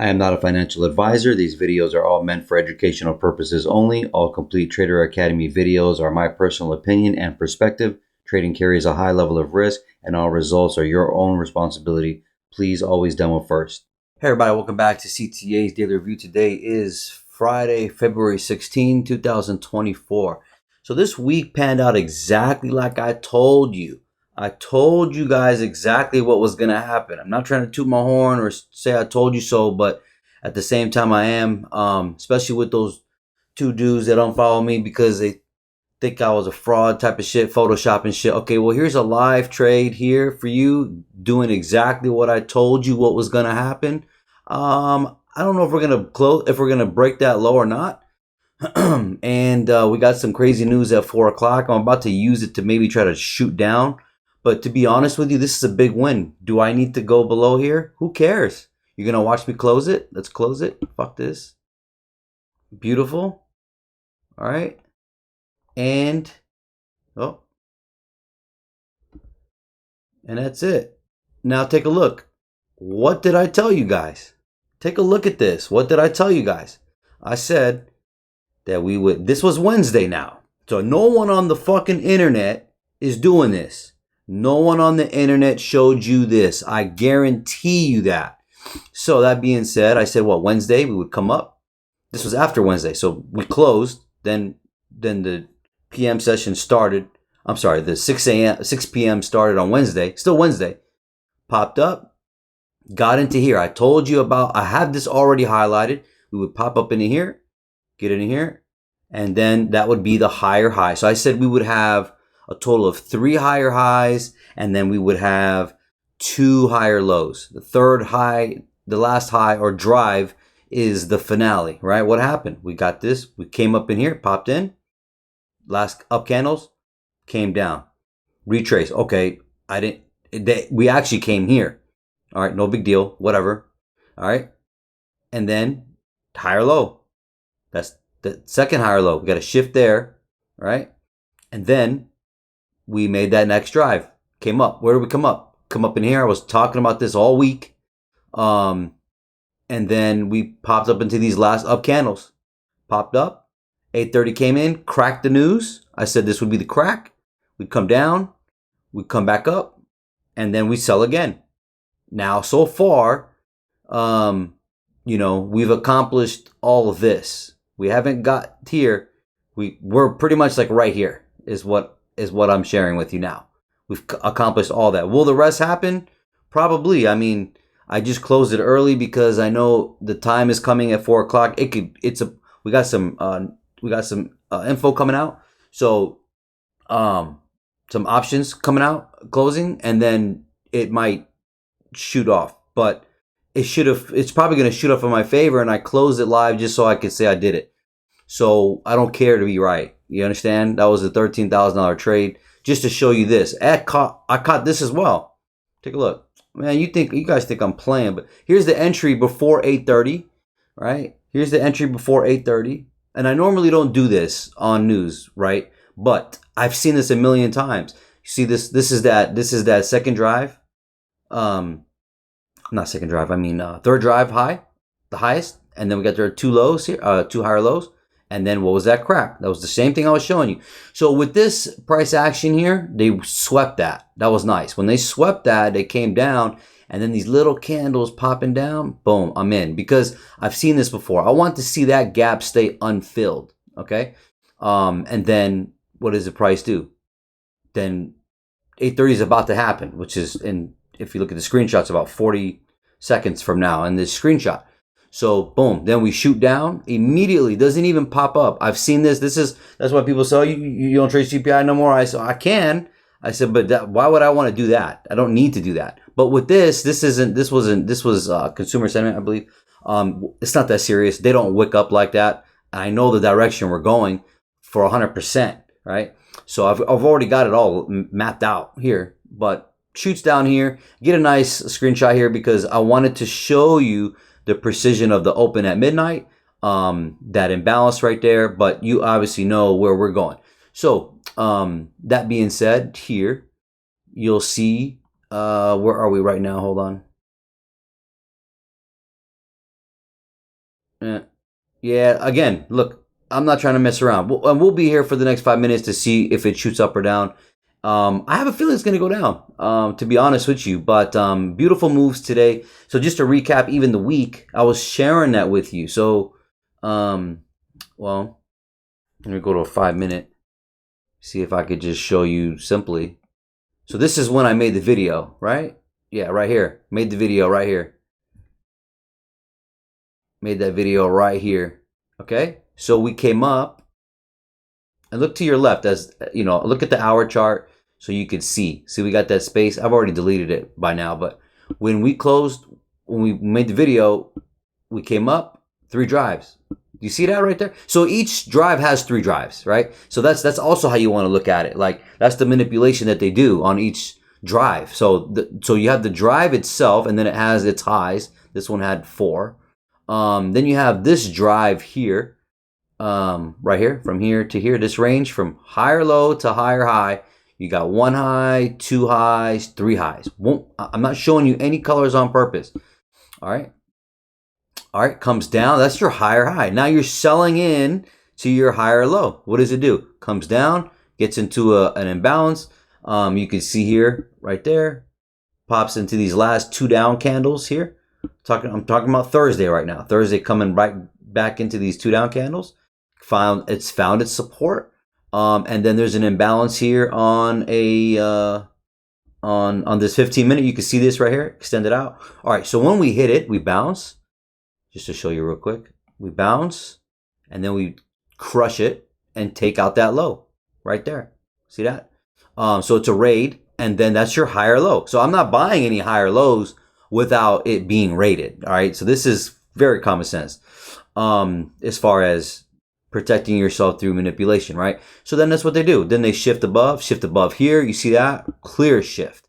I am not a financial advisor. These videos are all meant for educational purposes only. All complete Trader Academy videos are my personal opinion and perspective. Trading carries a high level of risk, and all results are your own responsibility. Please always demo first. Hey everybody, welcome back to CTA's Daily Review. Today is Friday, February 16, 2024. So this week panned out exactly like I told you. I told you guys exactly what was going to happen. I'm not trying to toot my horn or say I told you so, but at the same time I am, especially with those two dudes that don't follow me because they think I was a fraud type of shit, Photoshop and shit. Okay, well, here's a live trade here for you doing exactly what I told you what was going to happen. I don't know if we're going to close, if we're going to break that low or not. And we got some crazy news at 4 o'clock. I'm about to use it to maybe try to shoot down. But to be honest with you, this is a big win. Do I need to go below here? Who cares? You're going to watch me close it? Let's close it. Fuck this. Beautiful. All right. And, oh, and that's it. Now take a look. What did I tell you guys? Take a look at this. What did I tell you guys? I said that we would, this was Wednesday now. So no one on the fucking internet is doing this. No one on the internet showed you this. I guarantee you that. So that being said, I said, what, Wednesday we would come up. This was after Wednesday. So we closed. Then the PM session started. I'm sorry, the 6 p.m. started on Wednesday. Still Wednesday. Popped up. Got into here. I told you about, I had this already highlighted. We would pop up into here. Get in here. And then that would be the higher high. So I said we would have a total of 3 higher highs, and then we would have 2 higher lows. The third high, the last high or drive is the finale, right? What happened? We got this. We came up in here, popped in. Last up candles, came down. Retrace. Okay, we actually came here. All right, no big deal. Whatever. All right. And then higher low. That's the second higher low. We got a shift there, right? And then we made that next drive. Came up. Where did we come up? Come up in here. I was talking about this all week. And then we popped up into these last up candles. Popped up. 8:30 came in. Cracked the news. I said this would be the crack. We'd come down. We'd come back up. And then we sell again. Now, so far, we've accomplished all of this. We haven't got here. We're pretty much like right here is what I'm sharing with you now. We've accomplished all that. Will the rest happen? Probably. I mean, I just closed it early because I know the time is coming at 4 o'clock. We got some info coming out. So, some options coming out, closing, and then it might shoot off. But it's probably going to shoot off in my favor, and I closed it live just so I could say I did it. So I don't care to be right. You understand? That was a $13,000 trade just to show you this. I caught this as well. Take a look. Man, you guys think I'm playing, but here's the entry before 8:30, right? Here's the entry before 8:30. And I normally don't do this on news, right? But I've seen this a million times. You see this? This is that second drive. Not second drive. I mean third drive high, the highest, and then we got there 2 lows here, 2 higher lows, and then what was that crack? That was the same thing I was showing you. So with this price action here, they swept that. That was nice. When they swept that, they came down, and then these little candles popping down. Boom, I'm in because I've seen this before. I want to see that gap stay unfilled. Okay, and then what does the price do? Then 8:30 is about to happen, which is if you look at the screenshots, about 40 seconds from now in this screenshot. So boom, then we shoot down immediately. Doesn't even pop up. I've seen this. That's why people say, oh, you don't trade CPI no more. I said I can. I said, but why would I want to do that? I don't need to do that. But with this was consumer sentiment, I believe. It's not that serious. They don't wick up like that. I know the direction we're going for 100%, right? So I've already got it all mapped out here, but shoots down here. Get a nice screenshot here because I wanted to show you the precision of the open at midnight, that imbalance right there, but you obviously know where we're going. So that being said, here you'll see where are we right now? Hold on. Eh, yeah, again, look, I'm not trying to mess around. We'll be here for the next 5 minutes to see if it shoots up or down. I have a feeling it's going to go down, to be honest with you. But beautiful moves today. So just to recap, even the week, I was sharing that with you. So, well, let me go to a 5 minute. See if I could just show you simply. So this is when I made the video, right? Yeah, right here. Made the video right here. Made that video right here. Okay? So we came up and look to your left as you know, look at the hour chart so you could see. See, we got that space. I've already deleted it by now, but when we closed, when we made the video, we came up 3 drives. You see that right there? So each drive has 3 drives, right? So that's also how you want to look at it. Like that's the manipulation that they do on each drive. So so you have the drive itself, and then it has its highs. This one had 4. Then you have this drive here, right here, from here to here. This range from higher low to higher high. You got 1 high, 2 highs, 3 highs. I'm not showing you any colors on purpose. All right. All right, comes down. That's your higher high. Now you're selling in to your higher low. What does it do? Comes down, gets into an imbalance. You can see here, right there, pops into these last 2 down candles here. I'm talking about Thursday right now. Thursday coming right back into these 2 down candles. It's found its support. And then there's an imbalance here on a on this 15-minute. You can see this right here, extended out. All right, so when we hit it, we bounce. Just to show you real quick, we bounce and then we crush it and take out that low right there. See that? So it's a raid, and then that's your higher low. So I'm not buying any higher lows without it being rated. All right. So this is very common sense as far as protecting yourself through manipulation, right? So then that's what they do. Then they shift above here. You see that? Clear shift.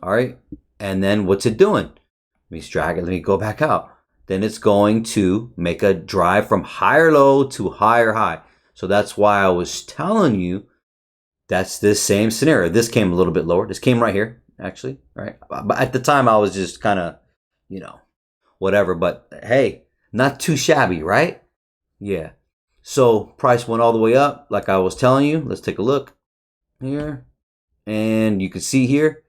All right. And then what's it doing? Let me drag it. Let me go back out. Then it's going to make a drive from higher low to higher high. So that's why I was telling you that's this same scenario. This came a little bit lower. This came right here, actually, right? But at the time, I was just kind of, whatever. But hey, not too shabby, right? Yeah. So price went all the way up, like I was telling you. Let's take a look here. And you can see here,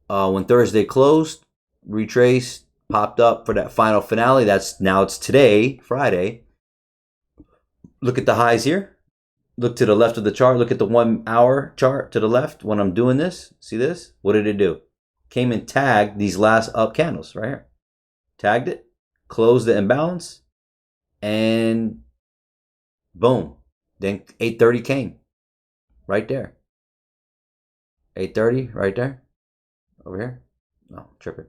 when Thursday closed, retraced, popped up for that final finale. It's today, Friday. Look at the highs here. Look to the left of the chart. Look at the 1 hour chart to the left when I'm doing this. See this? What did it do? Came and tagged these last up candles right here. Tagged it, closed the imbalance, and boom. Then 8:30 came. Right there. 8:30 right there. Over here. No, tripping.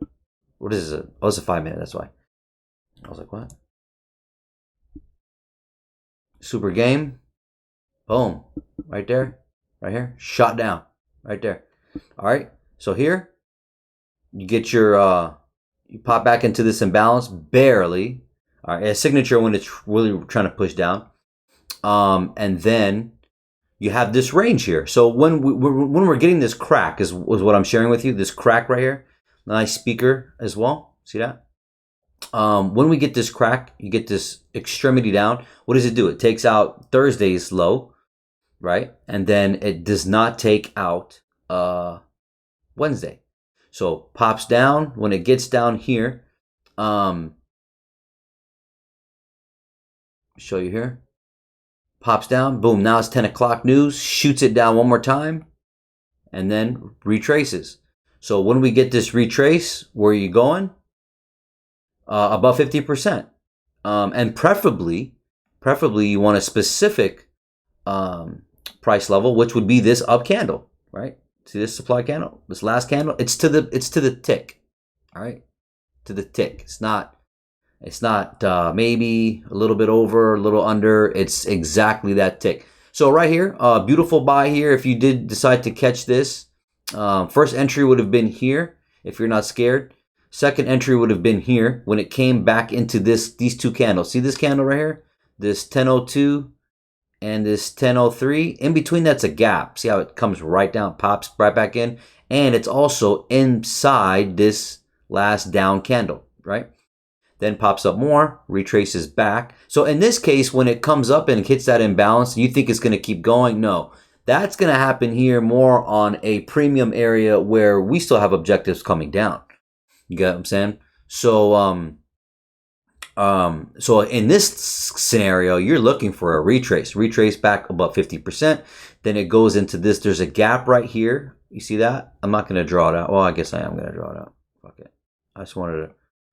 What is it? Oh, it's a 5-minute. That's why. I was like, what? Super game. Boom. Right there. Right here. Shot down. Right there. All right. So here, you get your, you pop back into this imbalance. Barely. All right. A signature when it's really trying to push down. And then you have this range here. So when we're getting this crack is what I'm sharing with you. This crack right here. Nice speaker as well. See that? When we get this crack, you get this extremity down. What does it do? It takes out Thursday's low, right? And then it does not take out Wednesday. So pops down. When it gets down here, show you here. Pops down. Boom. Now it's 10 o'clock news. Shoots it down one more time. And then retraces. So when we get this retrace, where are you going? Above 50%. And preferably you want a specific price level, which would be this up candle, right? See this supply candle, this last candle. It's to the tick, all right, to the tick. It's not maybe a little bit over, a little under. It's exactly that tick. So right here, beautiful buy here. If you did decide to catch this. First entry would have been here if you're not scared. Second entry would have been here when it came back into these 2 candles. See this candle right here? This 1002 and this 1003. In between that's a gap. See how it comes right down, pops right back in. And it's also inside this last down candle, right? then pops up more, retraces back. So in this case, when it comes up and hits that imbalance, you think it's going to keep going? No. That's going to happen here more on a premium area where we still have objectives coming down. You get what I'm saying? So in this scenario, you're looking for a retrace back above 50%. Then it goes into this. There's a gap right here. You see that? I'm not going to draw it out. Well, I guess I am going to draw it out. Fuck it. I just wanted to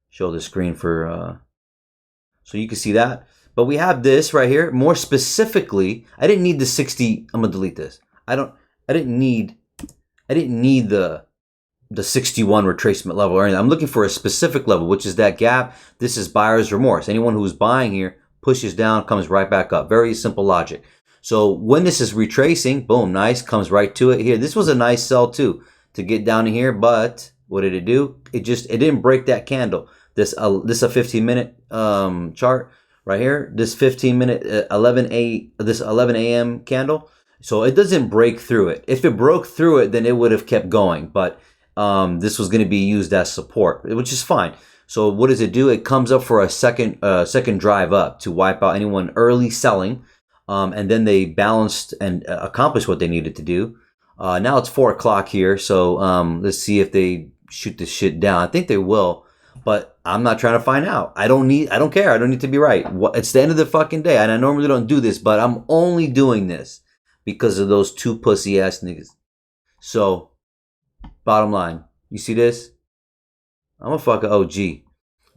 show the screen for, so you can see that. But we have this right here. More specifically, I didn't need the 60. I'm going to delete this. I didn't need the 61 retracement level or anything. I'm looking for a specific level, which is that gap. This is buyer's remorse. Anyone who's buying here pushes down, comes right back up. Very simple logic. So when this is retracing, boom, nice, comes right to it here. This was a nice sell too to get down in here, but what did it do? It didn't break that candle. This a 15-minute chart right here. This 15-minute 11 a.m. candle. So it doesn't break through it. If it broke through it, then it would have kept going. But this was going to be used as support, which is fine. So what does it do? It comes up for a second drive up to wipe out anyone early selling. And then they balanced and accomplished what they needed to do. Now it's 4 o'clock here. So let's see if they shoot this shit down. I think they will. But I'm not trying to find out. I don't care. I don't need to be right. It's the end of the fucking day. And I normally don't do this, but I'm only doing this because of those two pussy ass niggas. So, bottom line, you see this? I'm a fucking OG.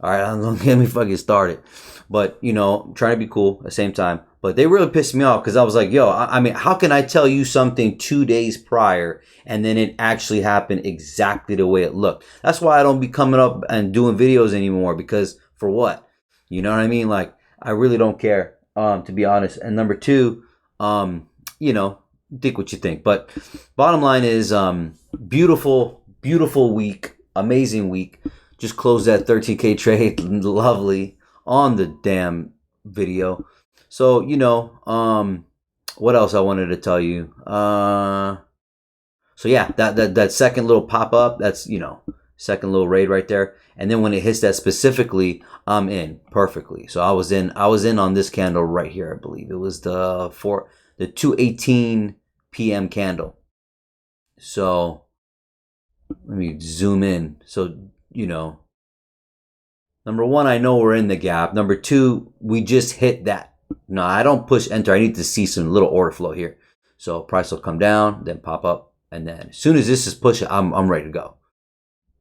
All right, don't get me fucking started. But, I'm trying to be cool at the same time. But they really pissed me off because I was like, yo, I mean, how can I tell you something 2 days prior and then it actually happened exactly the way it looked? That's why I don't be coming up and doing videos anymore, because for what? You know what I mean? Like, I really don't care, to be honest. And number two, think what you think. But bottom line is, beautiful week, amazing week. Just closed that 13K trade, lovely, on the damn video. So, what else I wanted to tell you? So yeah, that second little pop up, that's, second little raid right there. And then when it hits that specifically, I'm in perfectly. So I was in on this candle right here, I believe. It was the 2:18 p.m. candle. So let me zoom in. So, number one, I know we're in the gap. Number two, we just hit that. No, I don't push enter. I need to see some little order flow here. So price will come down, then pop up. And then as soon as this is pushing, I'm ready to go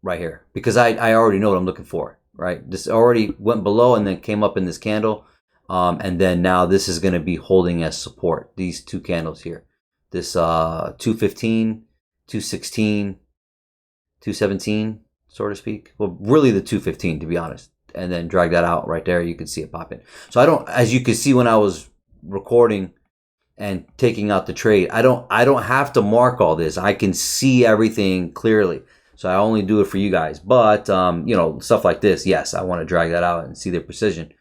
right here, because I already know what I'm looking for, right? This already went below and then came up in this candle. And then now this is going to be holding as support. These two candles here, this 215, 216, 217, so to speak. Well, really the 215, to be honest. And then drag that out right there. You can see it popping. So as you can see when I was recording and taking out the trade, I don't have to mark all this. I can see everything clearly. So I only do it for you guys. But, stuff like this, yes, I want to drag that out and see the precision.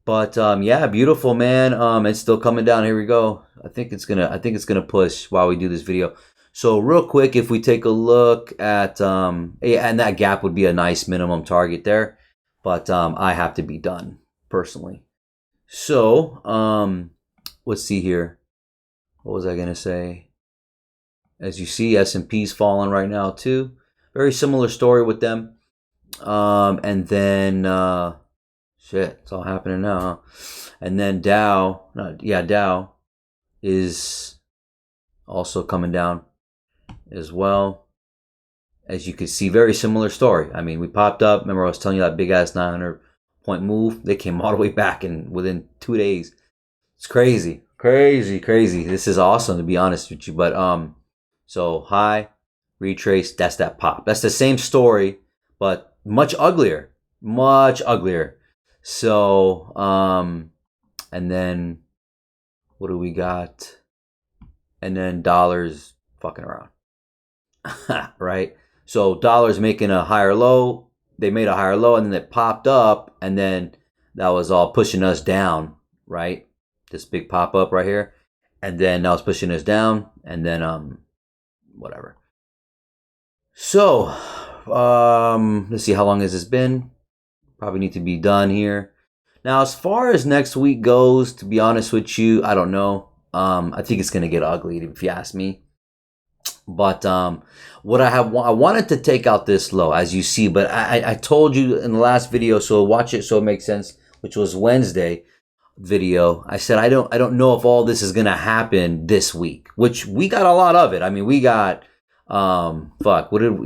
But, yeah, beautiful, man. It's still coming down. Here we go. I think it's gonna push while we do this video. So real quick, if we take a look at, and that gap would be a nice minimum target there. But I have to be done personally. So let's see here. What was I gonna say? As you see, S&P's falling right now too. Very similar story with them. And then shit, it's all happening now. Huh? And then Dow is also coming down as well. As you can see, very similar story. I mean, we popped up. Remember I was telling you that big ass 900-point move? They came all the way back within 2 days. It's crazy. This is awesome, to be honest with you. But so high, retrace, that's that pop. That's the same story, but much uglier. So and then what do we got? And then dollars fucking around. Right? So dollars making a higher low. They made a higher low and then it popped up, and then that was all pushing us down, right? This big pop up right here. And then now it's pushing us down, and then whatever. So let's see, how long has this been? Probably need to be done here. Now, as far as next week goes, to be honest with you, I don't know. I think it's gonna get ugly if you ask me. But what I wanted to take out this low, as you see, but I told you in the last video, so watch it so it makes sense, which was Wednesday video. I said I don't know if all this is gonna happen this week, which we got a lot of it. I mean, we got what did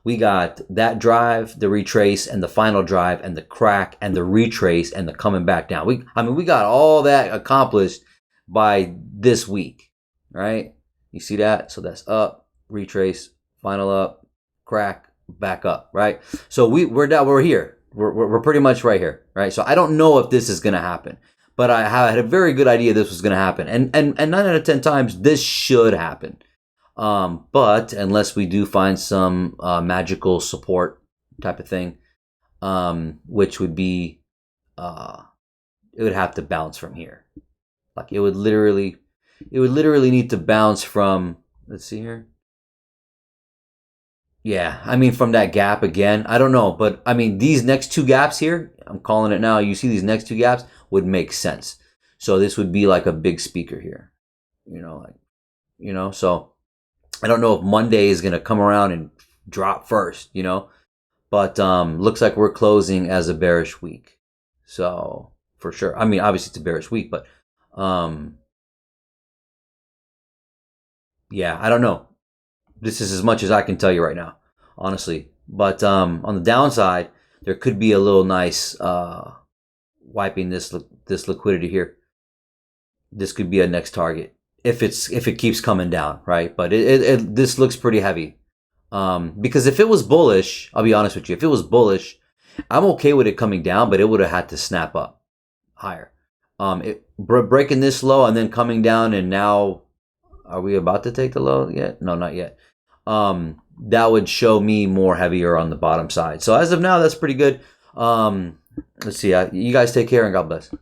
we got that drive, the retrace, and the final drive, and the crack, and the retrace, and the coming back down. We got all that accomplished by this week, right? You see that? So that's up, retrace, final up, crack, back up, right? So we're here. We're pretty much right here, right? So I don't know if this is gonna happen, but I had a very good idea this was gonna happen, and 9 out of 10 times this should happen. But unless we do find some magical support type of thing, which would be it would have to bounce from here. Like it would literally need to bounce from, let's see here. Yeah, I mean from that gap again. I don't know, but I mean these next two gaps here, I'm calling it now. You see these next two gaps would make sense. So this would be like a big speaker here. So I don't know if Monday is going to come around and drop first, but looks like we're closing as a bearish week. So for sure. I mean, obviously it's a bearish week, but yeah, I don't know. This is as much as I can tell you right now, honestly. But on the downside, there could be a little nice wiping this liquidity here. This could be a next target if it keeps coming down, right? But this looks pretty heavy. Because if it was bullish, I'll be honest with you, if it was bullish, I'm okay with it coming down, but it would have had to snap up higher. Breaking this low and then coming down, and now are we about to take the low yet? No, not yet. That would show me more heavier on the bottom side. So as of now, that's pretty good. Let's see. You guys take care and God bless.